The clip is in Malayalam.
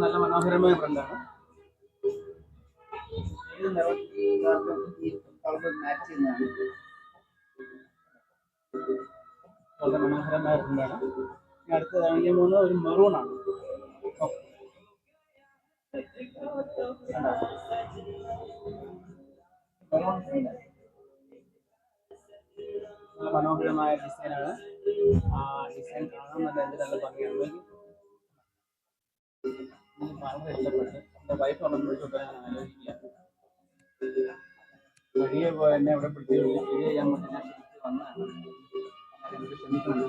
നല്ല മനോഹരമായ ഫ്രണ്ടാണ്. ഏത് നിറം ഈ കളർ മാച്ച് ചെയ്യുന്നതാണ്. വളരെ മനോഹരമായ ഫ്രണ്ടാണ്. അടുത്തതാണെങ്കിൽ മൂന്ന് ഒരു മെറൂണാണ്. നല്ല മനോഹരമായ ഡിസൈനാണ്. ആ ഡിസൈൻ കാണാൻ നല്ല എന്തിനാണ് ഭംഗിയാണ്. എനിക്ക് വളരെ ഇഷ്ടപ്പെട്ടു. എൻ്റെ വൈഫ് ഉള്ളപ്പോഴേക്കും ഞാൻ ആലോചിക്കുക വഴിയെ പോയി എന്നെ അവിടെ പിടിച്ച് വീഡിയോ ചെയ്യാൻ വേണ്ടി ഞാൻ തിരിച്ച് വന്നതാണ്. എന്നോട് ക്ഷമിക്കണം.